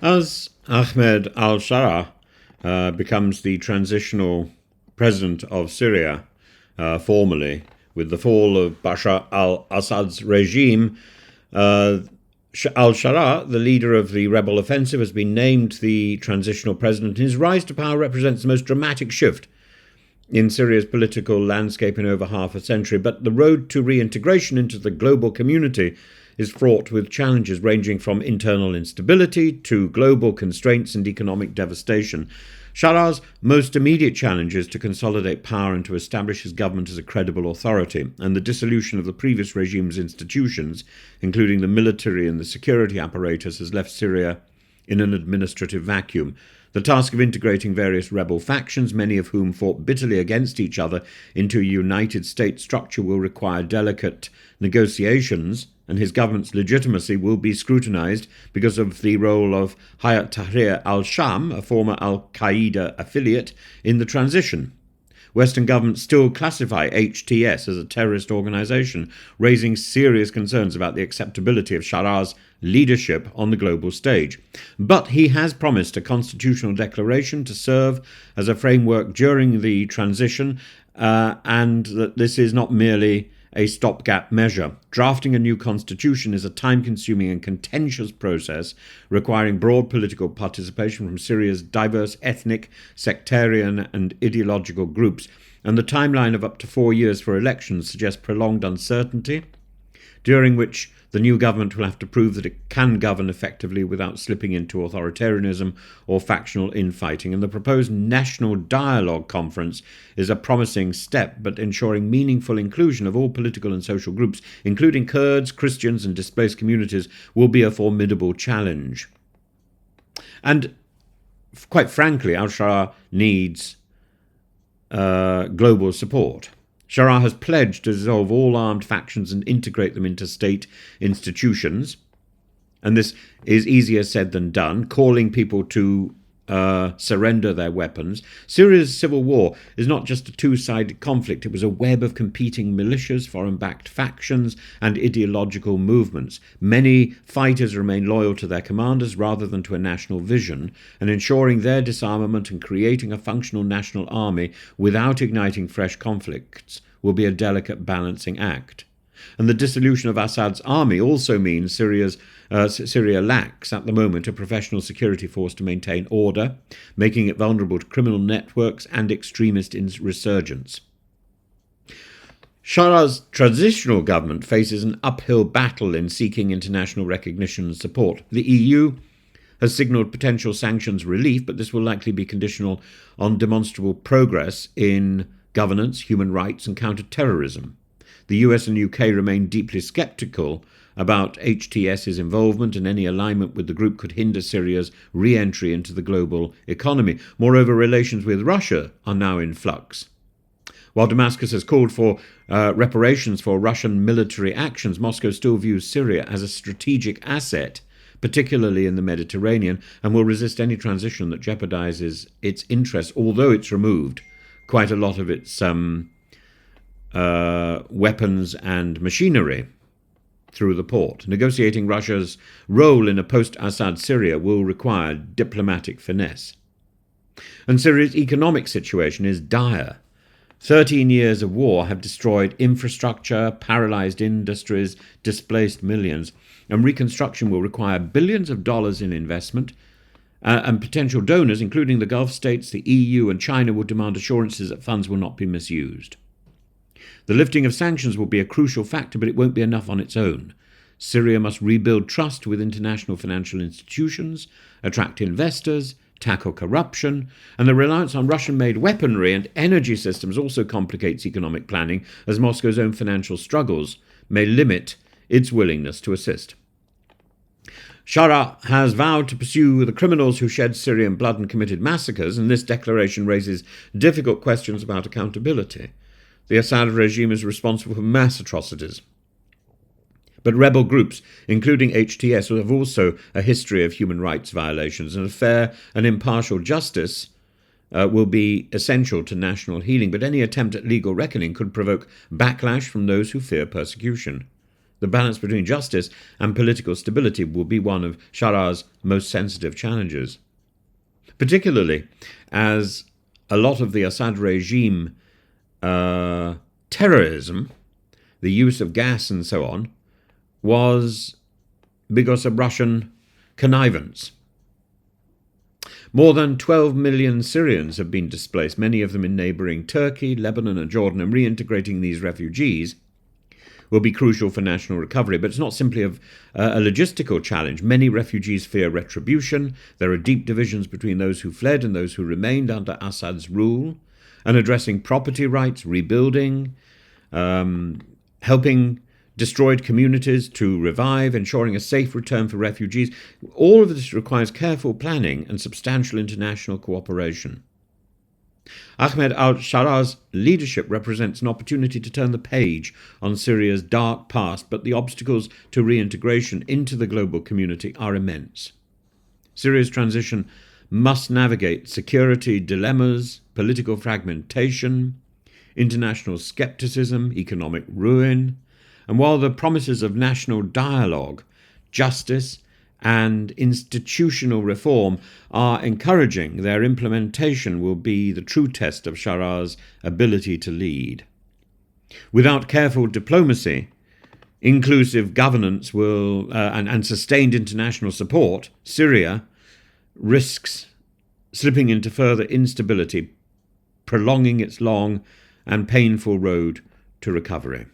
As Ahmed al-Sharaa becomes the transitional president of Syria, formally, with the fall of Bashar al-Assad's regime, al-Sharaa, the leader of the rebel offensive, has been named the transitional president, and his rise to power represents the most dramatic shift in Syria's political landscape in over half a century. But the road to reintegration into the global community is fraught with challenges ranging from internal instability to global constraints and economic devastation. Shara's most immediate challenge is to consolidate power and to establish his government as a credible authority, and the dissolution of the previous regime's institutions, including the military and the security apparatus, has left Syria in an administrative vacuum. The task of integrating various rebel factions, many of whom fought bitterly against each other, into a united state structure will require delicate negotiations, and his government's legitimacy will be scrutinized because of the role of Hayat Tahrir al-Sham, a former al-Qaeda affiliate, in the transition. Western governments still classify HTS as a terrorist organization, raising serious concerns about the acceptability of Shara's leadership on the global stage. But he has promised a constitutional declaration to serve as a framework during the transition, and that this is not merely a stopgap measure. Drafting a new constitution is a time-consuming and contentious process requiring broad political participation from Syria's diverse ethnic, sectarian and ideological groups, and the timeline of up to 4 years for elections suggests prolonged uncertainty, during which the new government will have to prove that it can govern effectively without slipping into authoritarianism or factional infighting. And the proposed National Dialogue Conference is a promising step, but ensuring meaningful inclusion of all political and social groups, including Kurds, Christians and displaced communities, will be a formidable challenge. And quite frankly, al-Sharaa needs global support. Sharaa has pledged to dissolve all armed factions and integrate them into state institutions. And this is easier said than done, calling people to surrender their weapons. Syria's civil war is not just a two-sided conflict. It was a web of competing militias, foreign-backed factions, and ideological movements. Many fighters remain loyal to their commanders rather than to a national vision, and ensuring their disarmament and creating a functional national army without igniting fresh conflicts will be a delicate balancing act. And the dissolution of Assad's army also means Syria lacks, at the moment, a professional security force to maintain order, making it vulnerable to criminal networks and extremist resurgence. Shara's transitional government faces an uphill battle in seeking international recognition and support. The EU has signalled potential sanctions relief, but this will likely be conditional on demonstrable progress in governance, human rights and counter-terrorism. The US and UK remain deeply sceptical about HTS's involvement, and any alignment with the group could hinder Syria's re-entry into the global economy. Moreover, relations with Russia are now in flux. While Damascus has called for reparations for Russian military actions, Moscow still views Syria as a strategic asset, particularly in the Mediterranean, and will resist any transition that jeopardizes its interests, although it's removed quite a lot of its weapons and machinery through the port. Negotiating Russia's role in a post-Assad Syria will require diplomatic finesse. And Syria's economic situation is dire. 13 years of war have destroyed infrastructure, paralyzed industries, displaced millions, and reconstruction will require billions of dollars in investment, and potential donors, including the Gulf states, the EU and China, will demand assurances that funds will not be misused. The lifting of sanctions will be a crucial factor, but it won't be enough on its own. Syria must rebuild trust with international financial institutions, attract investors, tackle corruption, and the reliance on Russian-made weaponry and energy systems also complicates economic planning, as Moscow's own financial struggles may limit its willingness to assist. Sharaa has vowed to pursue the criminals who shed Syrian blood and committed massacres, and this declaration raises difficult questions about accountability. The Assad regime is responsible for mass atrocities. But rebel groups, including HTS, have also a history of human rights violations, and a fair and impartial justice will be essential to national healing. But any attempt at legal reckoning could provoke backlash from those who fear persecution. The balance between justice and political stability will be one of Shara's most sensitive challenges, particularly as a lot of the Assad regime terrorism, the use of gas and so on, was because of Russian connivance. More than 12 million Syrians have been displaced, many of them in neighbouring Turkey, Lebanon and Jordan, and reintegrating these refugees will be crucial for national recovery. But it's not simply a logistical challenge. Many refugees fear retribution. There are deep divisions between those who fled and those who remained under Assad's rule, and addressing property rights, rebuilding, helping destroyed communities to revive, ensuring a safe return for refugees. All of this requires careful planning and substantial international cooperation. Ahmed al-Shara's leadership represents an opportunity to turn the page on Syria's dark past, but the obstacles to reintegration into the global community are immense. Syria's transition must navigate security dilemmas, political fragmentation, international skepticism, economic ruin, and while the promises of national dialogue, justice, and institutional reform are encouraging, their implementation will be the true test of Shara's ability to lead. Without careful diplomacy, inclusive governance and sustained international support, Syria risks slipping into further instability, prolonging its long and painful road to recovery.